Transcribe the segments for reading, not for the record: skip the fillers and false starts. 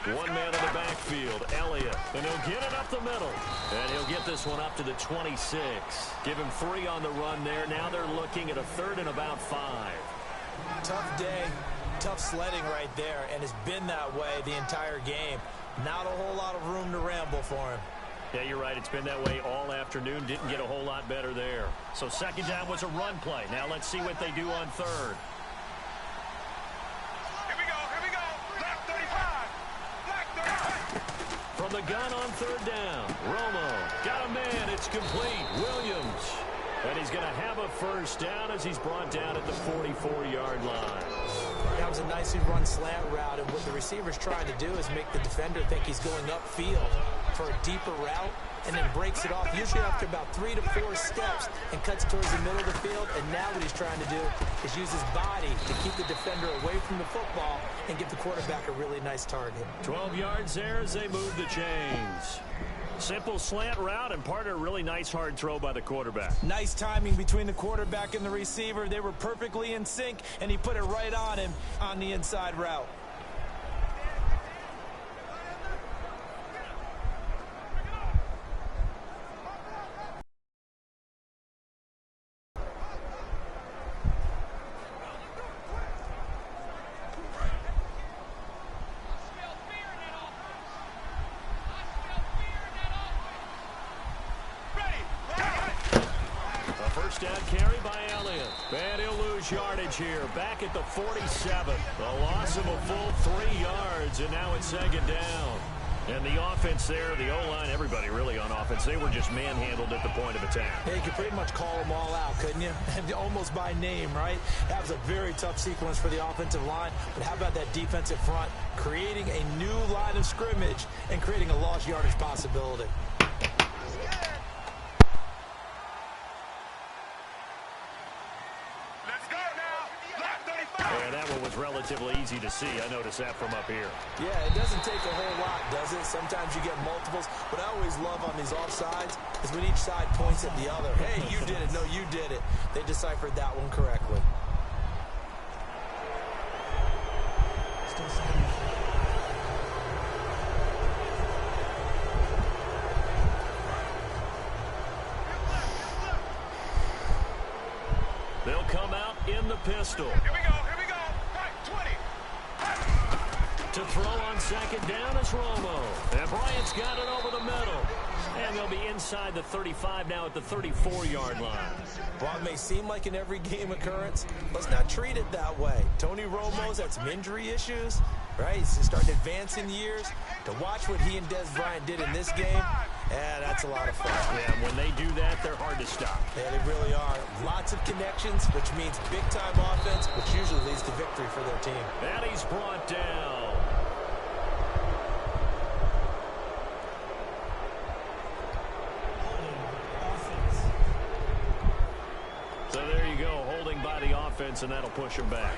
One man in the backfield, Elliott, and he'll get it up the middle. And he'll get this one up to the 26. Give him 3 on the run there. Now they're looking at a 3rd and about 5. Tough day, tough sledding right there, and it's been that way the entire game. Not a whole lot of room to ramble for him. Yeah, you're right. It's been that way all afternoon. Didn't get a whole lot better there. So 2nd down was a run play. Now let's see what they do on 3rd. Here we go. Black 35. Black 35. From the gun on 3rd down. Romo got a man. It's complete. Williams. And he's going to have a 1st down as he's brought down at the 44-yard line. That was a nicely run slant route, and what the receiver's trying to do is make the defender think he's going upfield for a deeper route, and then breaks it off, usually after about 3 to 4 steps, and cuts towards the middle of the field. And now what he's trying to do is use his body to keep the defender away from the football and give the quarterback a really nice target. 12 yards there as they move the chains. Simple slant route and part of a really nice hard throw by the quarterback. Nice timing between the quarterback and the receiver. They were perfectly in sync, and he put it right on him on the inside route. Down carry by Elliott. And he'll lose yardage here. Back at the 47. A loss of a full 3 yards, and now it's 2nd down. And the offense there, the O-line, everybody really on offense, they were just manhandled at the point of attack. Yeah, you could pretty much call them all out, couldn't you? Almost by name, right? That was a very tough sequence for the offensive line. But how about that defensive front creating a new line of scrimmage and creating a lost yardage possibility? Relatively easy to see. I noticed that from up here. Yeah, it doesn't take a whole lot, does it? Sometimes you get multiples. What I always love on these offsides is when each side points at the other. Hey, you did it. No, you did it. They deciphered that one correctly. They'll come out in the pistol. Here we go. To throw on 2nd down is Romo. And Bryant's got it over the middle. And they'll be inside the 35 now at the 34-yard line. Well, it may seem like an every-game occurrence. Let's not treat it that way. Tony Romo's had some injury issues, right? He's starting to advance in years. To watch what he and Des Bryant did in this game, that's a lot of fun. Yeah, when they do that, they're hard to stop. Yeah, they really are. Lots of connections, which means big-time offense, which usually leads to victory for their team. And he's brought down. So there you go, holding by the offense, and that'll push him back.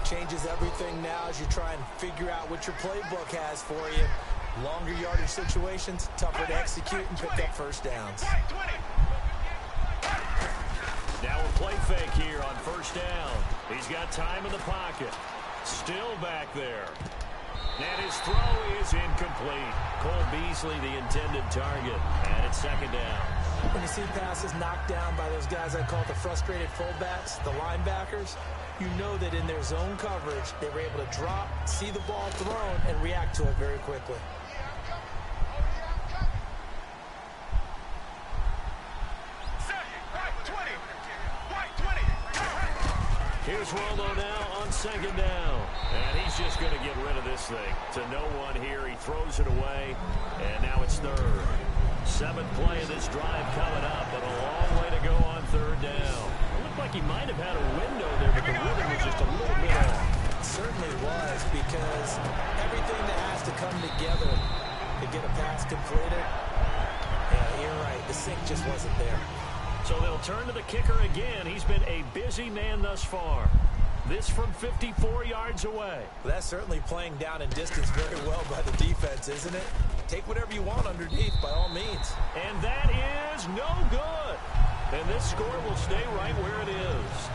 Changes everything now as you try and figure out what your playbook has for you. Longer yardage situations, tougher to execute and pick up 1st downs. Now a play fake here on 1st down. He's got time in the pocket. Still back there. And his throw is incomplete. Cole Beasley, the intended target. And it's 2nd down. When you see passes knocked down by those guys I call the frustrated fullbacks, the linebackers, you know that in their zone coverage, they were able to drop, see the ball thrown, and react to it very quickly. Here's Romo now on 2nd down. And he's just going to get rid of this thing. To no one here. He throws it away. And now it's 3rd. 7th play of this drive coming up, but a long way to go on 3rd down. It looked like he might have had a window there, but the rhythm was just a little bit off. It certainly was, because everything that has to come together to get a pass completed, yeah, you're right, the sync just wasn't there. So they'll turn to the kicker again. He's been a busy man thus far. This from 54 yards away. Well, that's certainly playing down in distance very well by the defense, isn't it? Take whatever you want underneath, by all means. And that is no good. And this score will stay right where it is.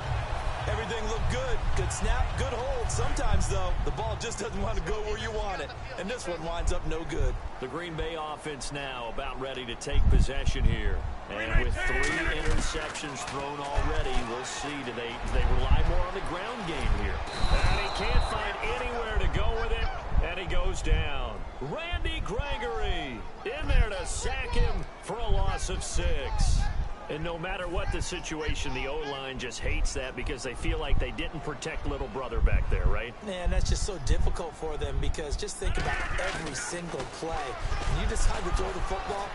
Everything looked good. Good snap, good hold. Sometimes, though, the ball just doesn't want to go where you want it. And this one winds up no good. The Green Bay offense now about ready to take possession here. And with 3 interceptions thrown already, we'll see, do they rely more on the ground game here. And he can't find anywhere to go with it, and he goes down. Randy Gregory in there to sack him for a loss of 6. And no matter what the situation, the O-line just hates that because they feel like they didn't protect little brother back there, right? Man, that's just so difficult for them because just think about every single play. When you decide to throw the football,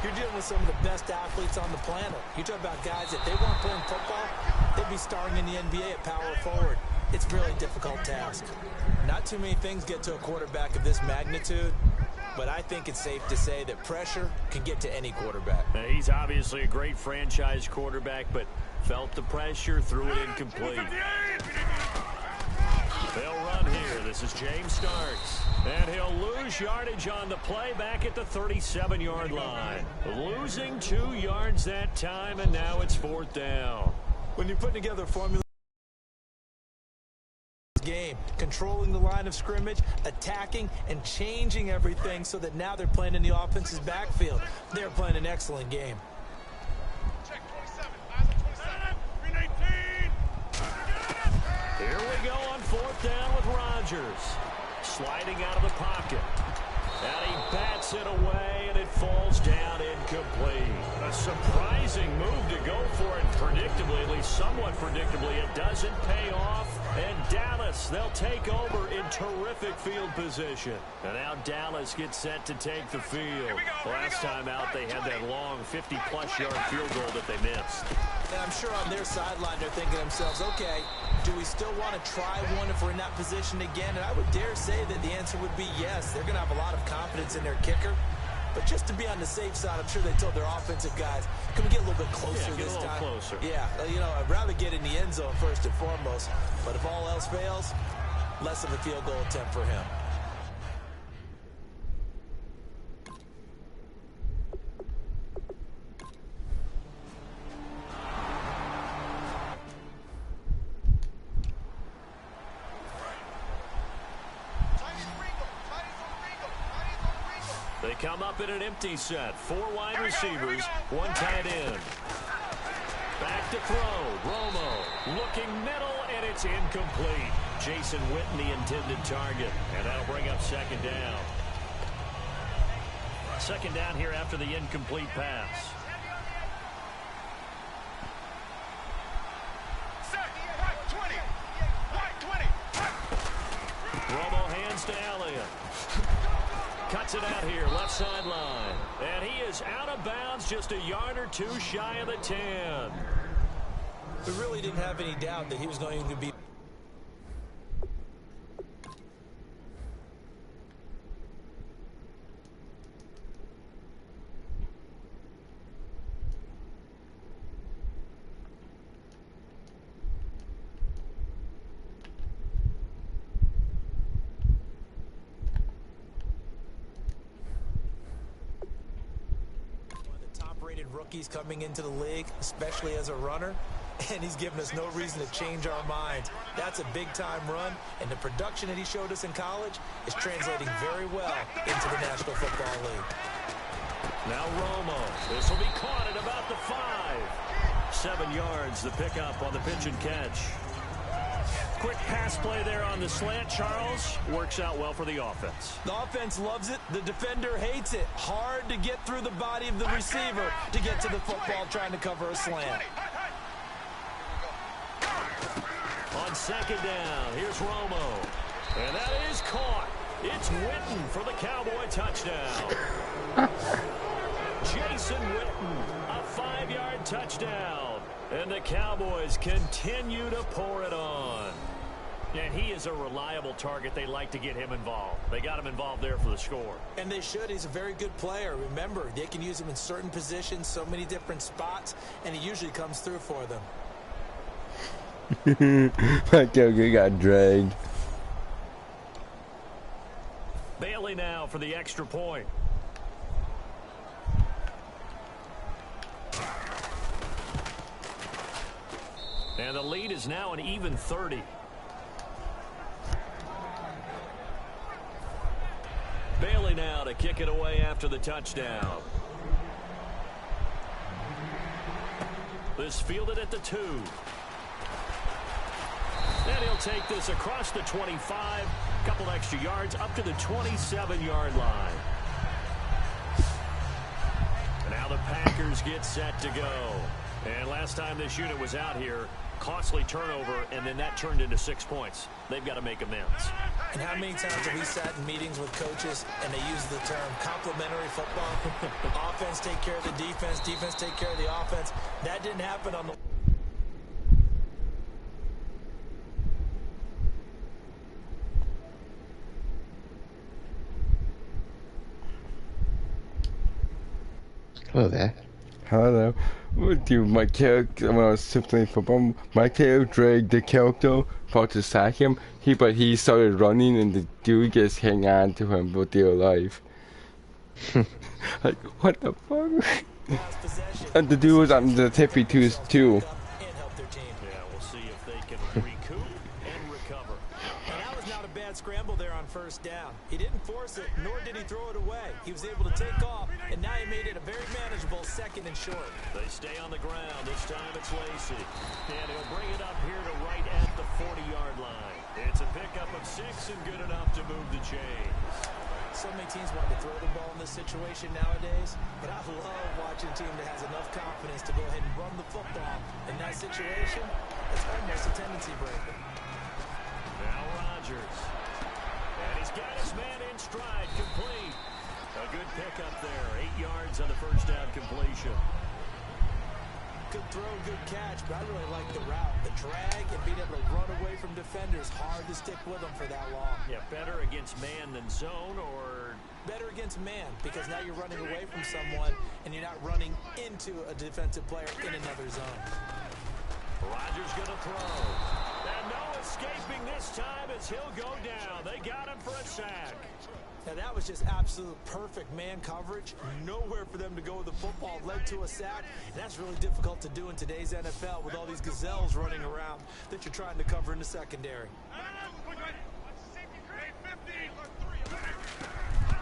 you're dealing with some of the best athletes on the planet. You talk about guys that they weren't playing football, they'd be starring in the NBA at power forward. It's a really difficult task. Not too many things get to a quarterback of this magnitude, but I think it's safe to say that pressure can get to any quarterback. Now, he's obviously a great franchise quarterback, but felt the pressure, threw it incomplete. They'll run here. This is James Starks. And he'll lose yardage on the play back at the 37-yard line. Losing 2 yards that time, and now it's 4th down. When you're putting together a formula game, controlling the line of scrimmage, attacking and changing everything so that now they're playing in the offense's backfield. They're playing an excellent game. Check 27. Eyes on 27. 318. Here we go on 4th down with Rodgers. Sliding out of the pocket. And he bats it away, and it falls down incomplete. A surprising move to go for it predictably, at least somewhat predictably. It doesn't pay off. And Dallas, they'll take over in terrific field position. And now Dallas gets set to take the field. Last time out, they had that long 50-plus yard field goal that they missed. And I'm sure on their sideline, they're thinking to themselves, okay, do we still want to try one if we're in that position again? And I would dare say that the answer would be yes. They're going to have a lot of confidence in their kicker. But just to be on the safe side, I'm sure they told their offensive guys, can we get a little bit closer this time? Closer. Yeah, you know, I'd rather get in the end zone first and foremost. But if all else fails, less of a field goal attempt for him. They come up in an empty set. 4 wide receivers, 1 tight end. Back to throw. Romo looking middle, and it's incomplete. Jason Witten, the intended target. And that'll bring up 2nd down. 2nd down here after the incomplete pass. Romo hands to Elliott. Cuts it out here, left sideline. And he is out of bounds, just a yard or 2 shy of the 10. We really didn't have any doubt that he was going to be. Rookies coming into the league, especially as a runner, and he's given us no reason to change our minds. That's a big-time run, and the production that he showed us in college is translating very well into the National Football League. Now Romo. This will be caught at about the 5. 7 yards, the pickup on the pitch and catch. Quick pass play there on the slant, Charles. Works out well for the offense. The offense loves it. The defender hates it. Hard to get through the body of the receiver to get to the football trying to cover a slant. On 2nd down, here's Romo. And that is caught. It's Witten for the Cowboy touchdown. Jason Witten, a 5-yard touchdown. And the Cowboys continue to pour it on. And he is a reliable target. They like to get him involved. They got him involved there for the score. And they should. He's a very good player. Remember, they can use him in certain positions, so many different spots, and he usually comes through for them. That Goku got dragged. Bailey now for the extra point. And the lead is now an even 30. Bailey now to kick it away after the touchdown. This fielded at the 2. And he'll take this across the 25. Couple extra yards up to the 27-yard line. And now the Packers get set to go. And last time this unit was out here, costly turnover, and then that turned into 6 points. They've got to make amends. And how many times have we sat in meetings with coaches and they use the term complementary football? Offense take care of the defense, defense take care of the offense. That didn't happen on the... Hello there. Hello. Dude, my character, when I was playing football, my character dragged the character about to sack him. But he started running and the dude just hang on to him for dear life. Like, what the fuck? And the dude was on the tippy toes too. Yeah, we'll see if they can recoup and recover. And that was not a bad scramble there on first down. He didn't force it, nor did he throw it away. He was able to take off, and now he made it a very manageable 2nd and short. They stay on the ground. This time it's Lacey. And he'll bring it up here to right at the 40-yard line. It's a pickup of 6 and good enough to move the chains. So many teams want to throw the ball in this situation nowadays, but I love watching a team that has enough confidence to go ahead and run the football. In that situation, it's almost a tendency breaker. Now Rodgers. And he's got his man in stride, complete. A good pickup there, 8 yards on the first down completion. Good throw, good catch, but I really like the route. The drag and being able to run away from defenders, hard to stick with them for that long. Yeah, better against man than zone, or... Better against man, because now you're running away from someone and you're not running into a defensive player in another zone. Rodgers going to throw. And no escaping this time as he'll go down. They got him for a sack. Now that was just absolute perfect man coverage. Nowhere for them to go with the football. Led to a sack. And that's really difficult to do in today's NFL with all these gazelles running around that you're trying to cover in the secondary.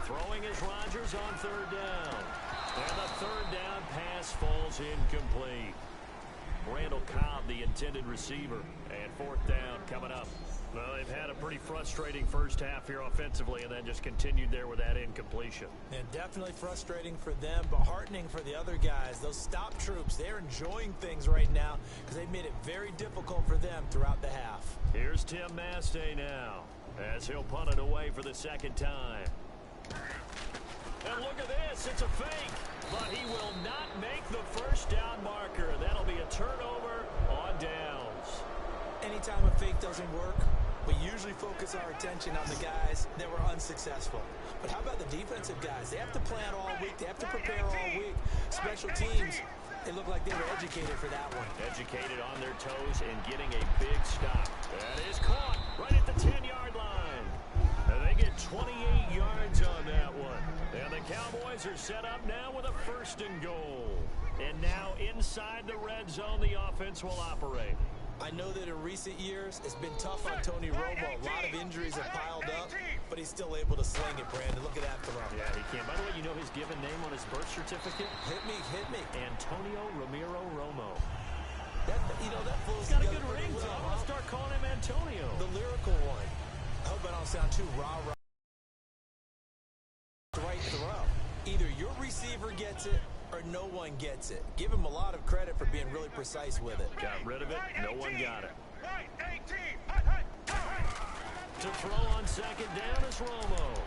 Throwing is Rodgers on 3rd down. And the 3rd down pass falls incomplete. Randall Cobb, the intended receiver. And 4th down coming up. Well, they've had a pretty frustrating first half here offensively and then just continued there with that incompletion. And definitely frustrating for them, but heartening for the other guys. Those stop troops, they're enjoying things right now because they've made it very difficult for them throughout the half. Here's Tim Mastay now as he'll punt it away for the 2nd time. And look at this, it's a fake, but he will not make the first down marker. That'll be a turnover on downs. Anytime a fake doesn't work, we usually focus our attention on the guys that were unsuccessful. But how about the defensive guys? They have to plan all week. They have to prepare all week. Special teams, they look like they were educated for that one. Educated on their toes and getting a big stop. That is caught right at the 10-yard line. And they get 28 yards on that one. And the Cowboys are set up now with a 1st and goal. And now inside the red zone, the offense will operate. I know that in recent years, it's been tough on Tony Romo. A lot of injuries have piled up, but he's still able to sling it, Brandon. Look at that throw. Yeah, he can. By the way, you know his given name on his birth certificate? Hit me, hit me. Antonio Ramiro Romo. That flows He's got a together good pretty ring, so well. I'm going to start calling him Antonio. The lyrical one. I hope I don't sound too rah-rah. Right throw. Either your receiver gets it or no one gets it. Give him a lot of credit for being really precise with it. Got rid of it. No one got it. To throw on 2nd down is Romo.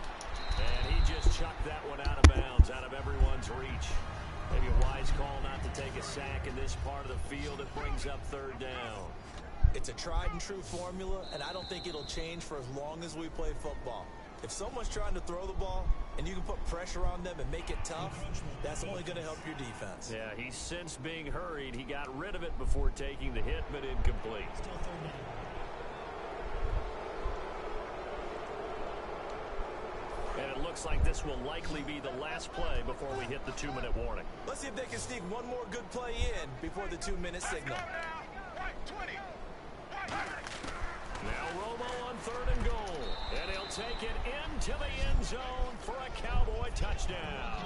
And he just chucked that one out of bounds, out of everyone's reach. Maybe a wise call not to take a sack in this part of the field. It brings up 3rd down. It's a tried and true formula, and I don't think it'll change for as long as we play football. If someone's trying to throw the ball and you can put pressure on them and make it tough, that's only going to help your defense. Yeah, he's since being hurried. He got rid of it before taking the hit, but incomplete. And it looks like this will likely be the last play before we hit the 2-minute warning. Let's see if they can sneak one more good play in before the 2-minute signal. 20. Now Romo on 3rd and goal. And he'll take it into the end zone for a Cowboy touchdown.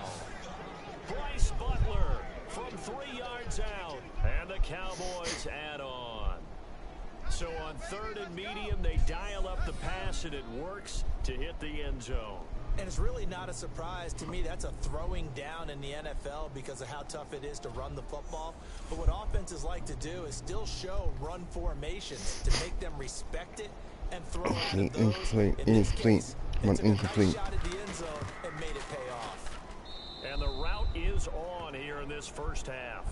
Bryce Butler from 3 yards out. And the Cowboys add on. So on 3rd and medium, they dial up the pass, and it works to hit the end zone. And it's really not a surprise to me. That's a throwing down in the NFL because of how tough it is to run the football. But what offenses like to do is still show run formations to make them respect it and throw out of those. Incomplete, In this case, they took a incomplete. nice shot at the end zone and made it pay off. And the route is on here in this first half.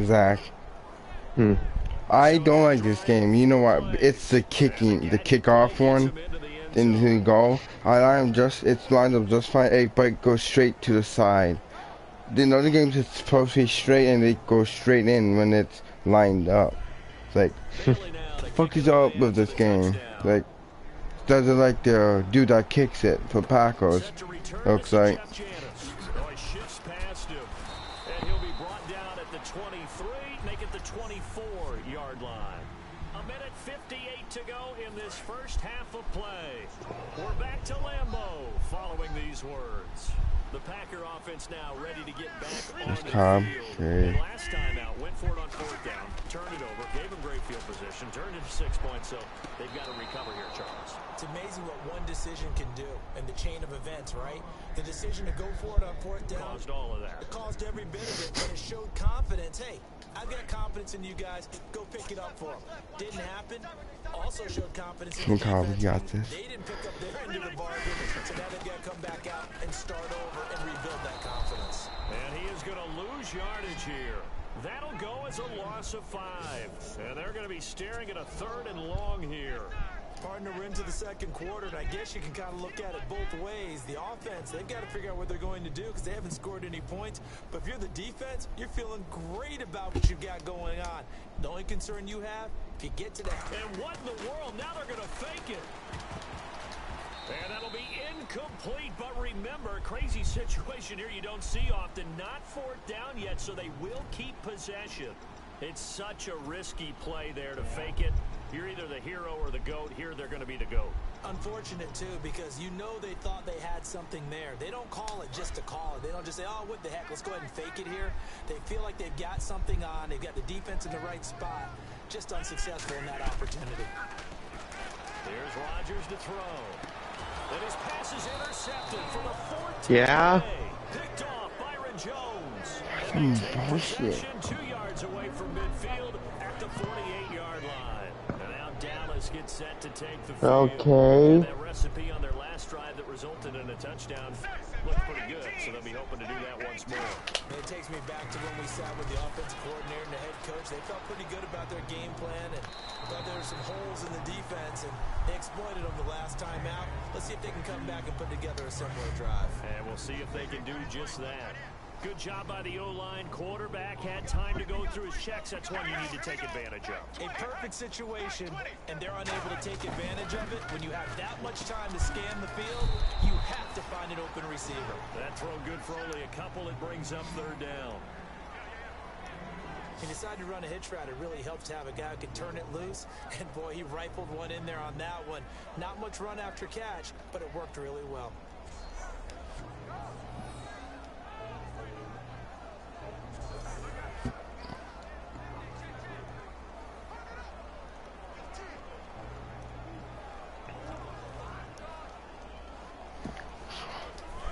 Zach. I don't like this game. You know what? It's the kicking, the kickoff one into the goal. It's lined up just fine, but it goes straight to the side. In other games, it's supposed to be straight, and it goes straight in when it's lined up. It's like, the fuck is up with this game? Like, does it like the dude that kicks it for Packers? Looks like. Shifts past him, and he'll be brought down at the 23, make it the 24-yard line. 1:58 to go in this first half of play. We're back to Lambeau following these words. The Packer offense now ready to get back on the field. And last time out, went for it on 4th down, turned it over, gave them great field position, turned it to 6 points, so they've got to recover here, Charles. It's amazing what one decision can do in the chain of events, right? The decision to go for it on 4th down caused all of that. It caused every bit of it, but it showed confidence. Hey, I've got confidence in you guys. Go pick it up for them. Didn't happen. Also showed confidence in the defense. Got this. They didn't pick up their end of the bargain, so now they've got to come back out and start over and rebuild that confidence. And he is going to lose yardage here. That'll go as a loss of 5. And they're going to be staring at a 3rd and long here. Partner, we're into the second quarter, and I guess you can kind of look at it both ways. The offense, they've got to figure out what they're going to do because they haven't scored any points. But if you're the defense, you're feeling great about what you've got going on. The only concern you have, if you get to that. And what in the world? Now they're going to fake it. And that'll be incomplete. But remember, crazy situation here you don't see often. Not 4th down yet, so they will keep possession. It's such a risky play there to fake it. You're either the hero or the GOAT. Here they're going to be the GOAT. Unfortunate, too, because you know they thought they had something there. They don't call it just to call it. They don't just say, oh, what the heck, let's go ahead and fake it here. They feel like they've got something on. They've got the defense in the right spot. Just unsuccessful in that opportunity. Here's Rodgers to throw. And his pass is intercepted for the 4th Yeah. Picked off Byron Jones. And they take possession 2 yards away from midfield at the 48-yard line. And now Dallas gets set to take the field. Okay. And that recipe on their last drive that resulted in a touchdown looked pretty good, so they'll be hoping to do that once more. And it takes me back to when we sat with the offensive coordinator and the head coach. They felt pretty good about their game plan and thought there were some holes in the defense, and they exploited them the last time out. Let's see if they can come back and put together a similar drive. And we'll see if they can do just that. Good job by the O-line. Quarterback had time to go through his checks. That's one you need to take advantage of. A perfect situation, and they're unable to take advantage of it. When you have that much time to scan the field, you have to find an open receiver. That throw good for only a couple. It brings up 3rd down. He decided to run a hitch route. It really helps to have a guy who can turn it loose. And, boy, he rifled one in there on that one. Not much run after catch, but it worked really well.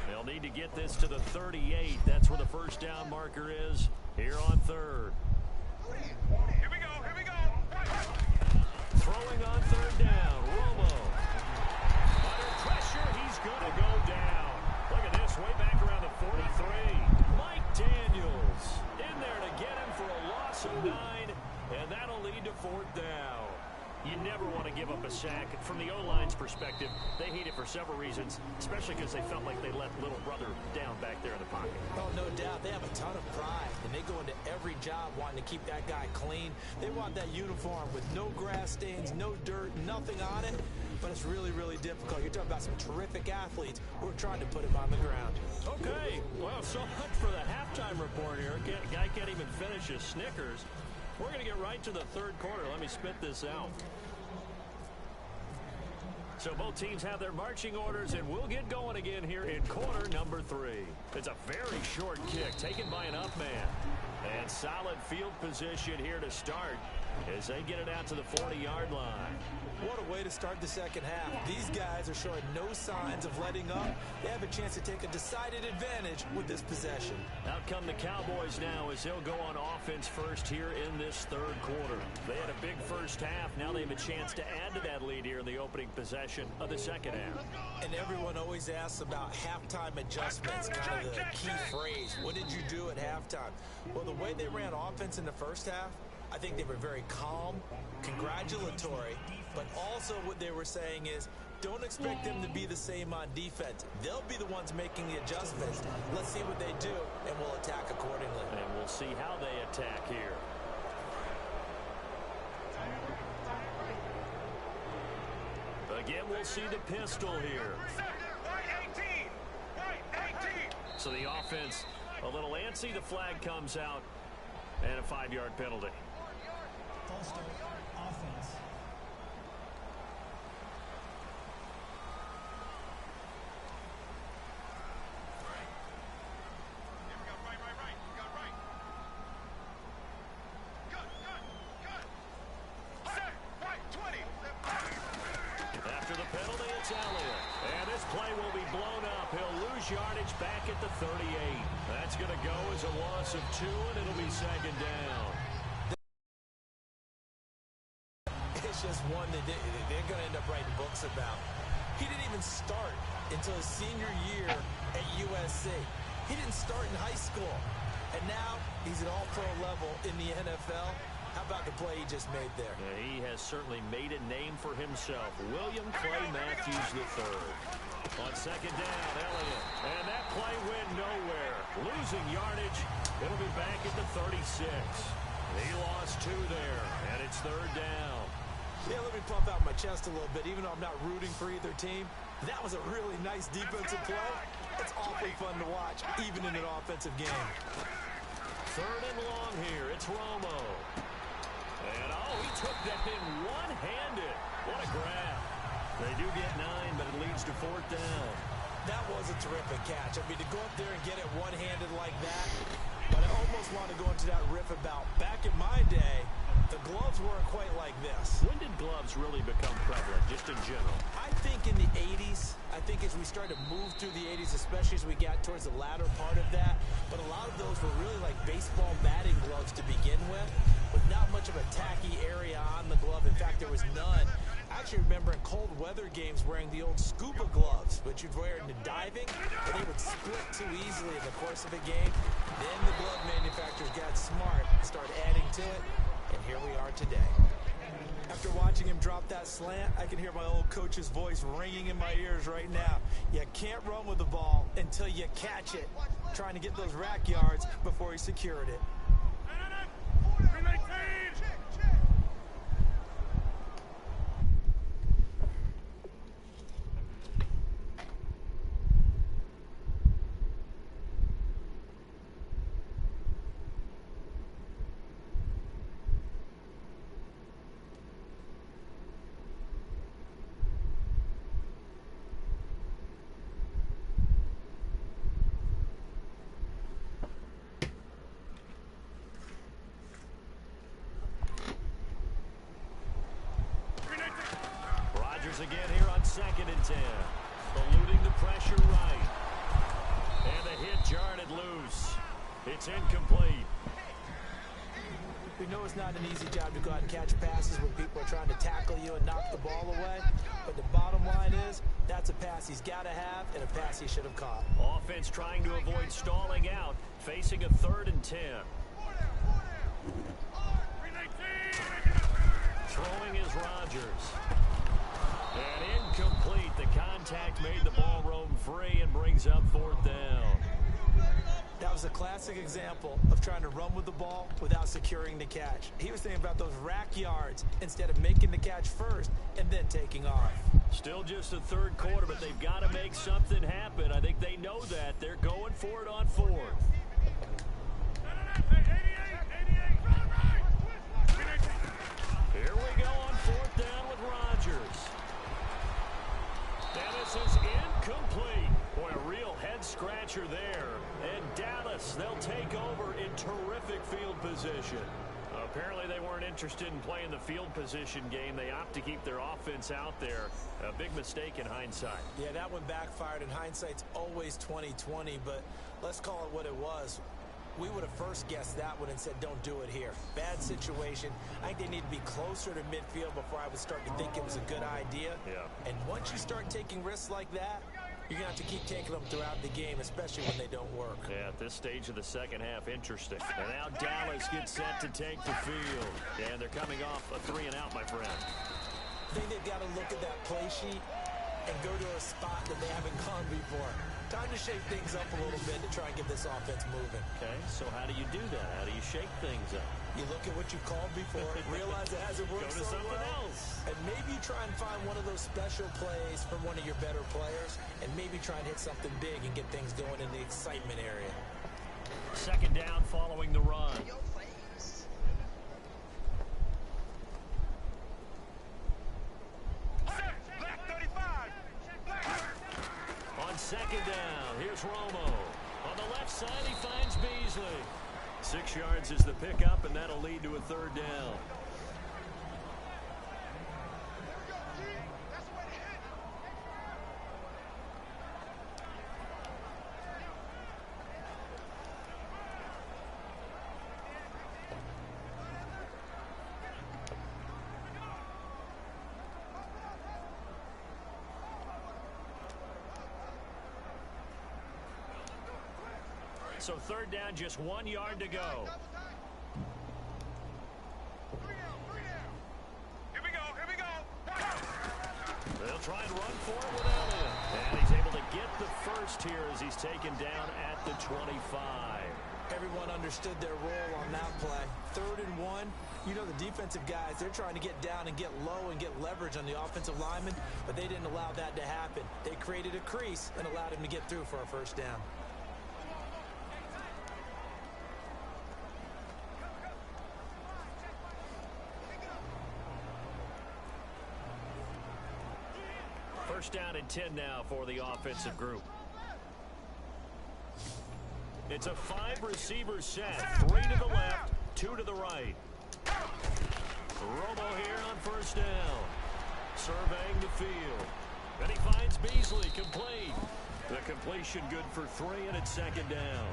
They'll need to get this to the 38. That's where the 1st down marker is here on 3rd. Here we go, here we go. Throwing on 3rd down, Romo. Under pressure, he's going to go down. Look at this, way back around the 43. Mike Daniels in there to get him for a loss of 9, and that'll lead to 4th down. You never want to give up a sack. From the O-line's perspective, they hate it for several reasons, especially because they felt like they let little brother down back there in the pocket. Oh, no doubt. They have a ton of pride, and they go into every job wanting to keep that guy clean. They want that uniform with no grass stains, no dirt, nothing on it. But it's really, really difficult. You're talking about some terrific athletes who are trying to put him on the ground. Okay, well, so much for the halftime report here. Guy can't even finish his Snickers. We're going to get right to the third quarter. Let me spit this out. So both teams have their marching orders, and we'll get going again here in quarter number 3. It's a very short kick taken by an up man. And solid field position here to start as they get it out to the 40-yard line. What a way to start the second half. These guys are showing no signs of letting up. They have a chance to take a decided advantage with this possession. Out come the Cowboys now as they'll go on offense first here in this third quarter. They had a big first half. Now they have a chance to add to that lead here in the opening possession of the second half. And everyone always asks about halftime adjustments, kind of the key phrase. What did you do at halftime? Well, the way they ran offense in the first half, I think they were very calm, congratulatory, but also what they were saying is don't expect them to be the same on defense. They'll be the ones making the adjustments. Let's see what they do, and we'll attack accordingly. And we'll see how they attack here. Again, we'll see the pistol here. So the offense a little antsy. The flag comes out, and a 5-yard penalty. False start, offense. After the penalty, it's Elliott. And this play will be blown up. He'll lose yardage back at the 38. That's going to go as a loss of 2, and it'll be second down. It's just one that they're going to end up writing books about. He didn't even start until his senior year at USC. He didn't start in high school. And now he's at all-pro level in the NFL. How about the play he just made there? Yeah, he has certainly made a name for himself. William Clay Matthews III. On second down, Elliott. And that play went nowhere. Losing yardage. It'll be back at the 36. He lost 2 there, and it's third down. Yeah, let me puff out my chest a little bit. Even though I'm not rooting for either team, that was a really nice defensive play. It's awfully fun to watch, even in an offensive game. Third and long here. It's Romo. And, oh, he took that in one-handed. What a grab. They do get 9, but it leads to fourth down. That was a terrific catch. I mean, to go up there and get it one-handed like that, but I almost want to go into that riff about back in my day, the gloves weren't quite like this. When did gloves really become prevalent, just in general? I think in the 80s. I think as we started to move through the 80s, especially as we got towards the latter part of that. But a lot of those were really like baseball batting gloves to begin with not much of a tacky area on the glove. In fact, there was none. I actually remember in cold weather games wearing the old scuba gloves, which you'd wear into diving, but they would split too easily in the course of a game. Then the glove manufacturers got smart and started adding to it. And here we are today. After watching him drop that slant, I can hear my old coach's voice ringing in my ears right now. You can't run with the ball until you catch it. Trying to get those rack yards before he secured it. Again here on 2nd and 10. Eluding the pressure right. And the hit jarred it loose. It's incomplete. We know it's not an easy job to go out and catch passes when people are trying to tackle you and knock the ball away. But the bottom line is, that's a pass he's got to have and a pass he should have caught. Offense trying to avoid stalling out, facing a 3rd and 10. Throwing is Rodgers. And incomplete. The contact made the ball roam free and brings up 4th down. That was a classic example of trying to run with the ball without securing the catch. He was thinking about those rack yards instead of making the catch first and then taking off. Still just the third quarter, but they've got to make something happen. I think they know that. They're going for it on 4th. Apparently they weren't interested in playing the field position game. They opt to keep their offense out there. A big mistake in hindsight. Yeah, that one backfired, and hindsight's always 20/20, but let's call it what it was. We would have first guessed that one and said, don't do it here. Bad situation. I think they need to be closer to midfield before I would start to think it was a good idea. Yeah. And once you start taking risks like that, you're going to have to keep taking them throughout the game, especially when they don't work. Yeah, at this stage of the second half, interesting. And now Dallas gets set to take the field. And they're coming off a 3-and-out, my friend. I think they've got to look at that play sheet and go to a spot that they haven't gone before. Time to shake things up a little bit to try and get this offense moving. Okay, so how do you do that? How do you shake things up? You look at what you called before, realize it hasn't worked Go to so something well, else. and maybe try and find one of those special plays from one of your better players, and maybe try and hit something big and get things going in the excitement area. Second down following the run. Black 35. On second down, here's Romo. On the left side, he finds Beasley. 6 yards is the pickup, and that'll lead to a third down. That's the way to hit. So third down, just 1 yard to go. Here we go. Here we go. They'll try and run for it with Elliott. And he's able to get the first here as he's taken down at the 25. Everyone understood their role on that play. 3rd and 1. You know the defensive guys, they're trying to get down and get low and get leverage on the offensive lineman, but they didn't allow that to happen. They created a crease and allowed him to get through for a first down. First down and 10 now for the offensive group. It's a 5-receiver set. 3 to the left, 2 to the right. Romo here on first down. Surveying the field. And he finds Beasley complete. The completion good for 3, and it's second down.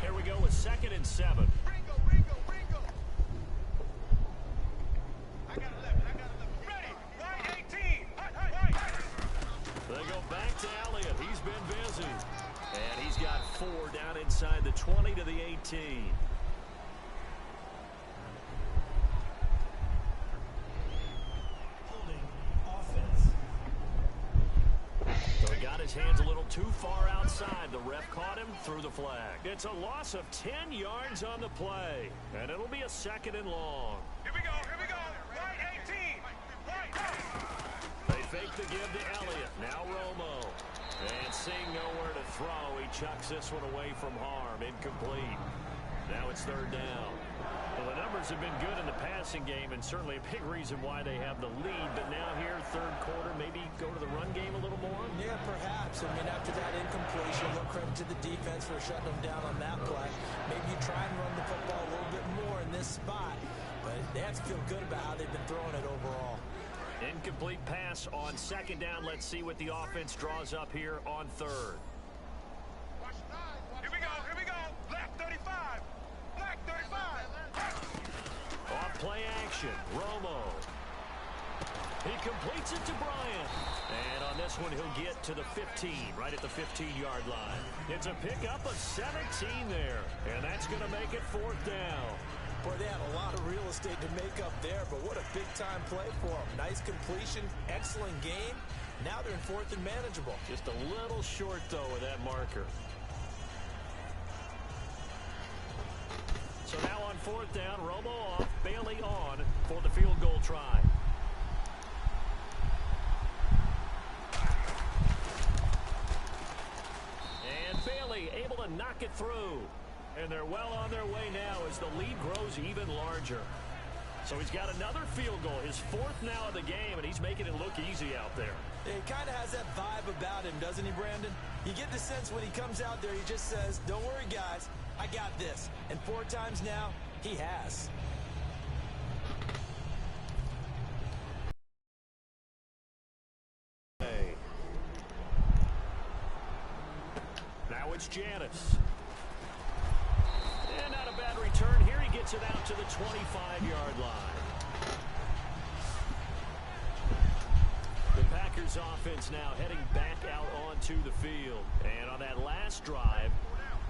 Here we go with 2nd and 7. Ringo. I got 11. Ready. Right 18. Right. They go back to Elliott. He's been busy. And he's got 4 down inside the 20 to the 18. Holding offense. So he got his hands a little too far outside. The ref caught him, threw the flag. It's a loss of 10 yards on the play. And it'll be a 2nd and long. Here we go. Right 18. Right. They fake the give to Elliott. Now Romo. And seeing nowhere to throw, he chucks this one away from harm. Incomplete. Now it's 3rd down. Well, the numbers have been good in the passing game, and certainly a big reason why they have the lead. But now here, 3rd quarter, maybe go to the run game a little more? Yeah, perhaps. I mean, after that incompletion, no credit to the defense for shutting them down on that play. Maybe you try and run the football a little bit more in this spot, but they have to feel good about how they've been throwing it overall. Incomplete pass on 2nd down. Let's see what the offense draws up here on 3rd. Here we go. Black 35. Black 35. Off play action. Romo. He completes it to Bryant. And on this one, he'll get to the 15, right at the 15-yard line. It's a pickup of 17 there. And that's going to make it 4th down. Boy, they had a lot of real estate to make up there, but what a big-time play for them. Nice completion, excellent game. Now they're in 4th and manageable. Just a little short, though, with that marker. So now on 4th down, Romo off, Bailey on for the field goal try. And Bailey able to knock it through. And they're well on their way now as the lead grows even larger. So he's got another field goal, his fourth now of the game, and he's making it look easy out there. He kind of has that vibe about him, doesn't he, Brandon? You get the sense when he comes out there, he just says, don't worry, guys, I got this. And 4 times now, he has. Now it's Janis. And not a bad return here. He gets it out to the 25-yard line. The Packers offense now heading back out onto the field. And on that last drive,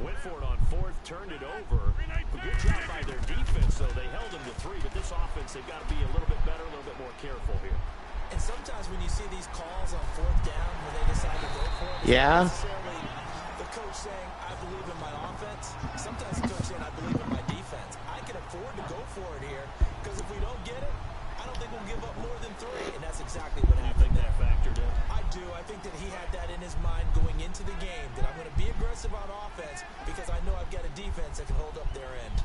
went for it on 4th, turned it over. A good job by their defense, though. They held them to 3, but this offense, they've got to be a little bit better, a little bit more careful here. And sometimes when you see these calls on 4th down, when they decide to go for it, Yeah. it's not necessarily the coach saying, I believe in my offense. Sometimes the coach saying, I believe in my defense. I can afford to go for it here, because if we don't get it, I don't think we'll give up more than 3. And that's exactly what happened there. Factored in. I do. I think that he had that in his mind going into the game, that I'm going to be aggressive on offense because I know I've got a defense that can hold up their end.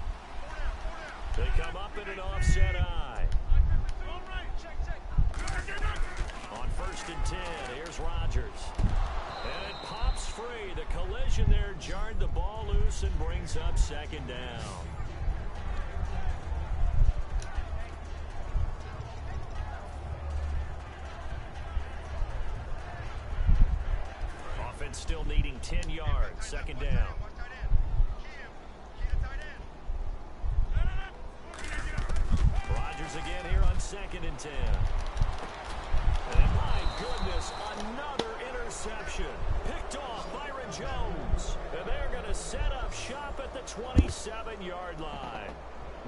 They come up in an offset eye. On 1st and 10, here's Rodgers. And it pops free. The collision there jarred the ball loose and brings up 2nd down. Offense still needing 10 yards. 2nd down. Rodgers again here on 2nd and 10. And my goodness, another interception. Picked off Byron Jones. And they're going to set up shop at the 27-yard line.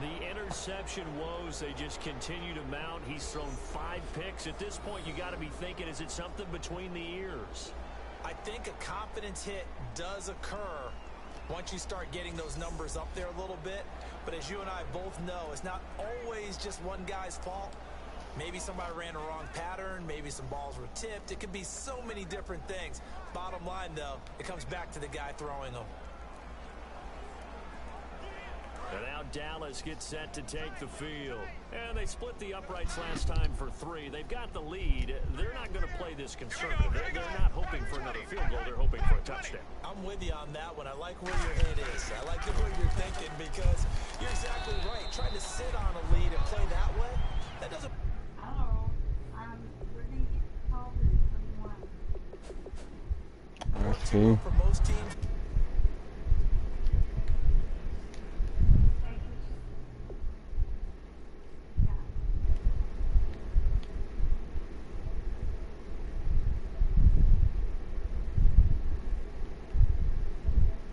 The interception woes, they just continue to mount. He's thrown 5 picks. At this point, you got to be thinking, is it something between the ears? I think a confidence hit does occur once you start getting those numbers up there a little bit. But as you and I both know, it's not always just one guy's fault. Maybe somebody ran a wrong pattern. Maybe some balls were tipped. It could be so many different things. Bottom line, though, it comes back to the guy throwing them. And now Dallas gets set to take the field. And they split the uprights last time for 3. They've got the lead. They're not going to play this conservative. They're not hoping for another field goal. They're hoping for a touchdown. I'm with you on that one. I like where your head is. I like the way you're thinking because you're exactly right. Trying to sit on a lead and play that way, that doesn't... Hello. We're going to get called in 21. Okay. For most teams,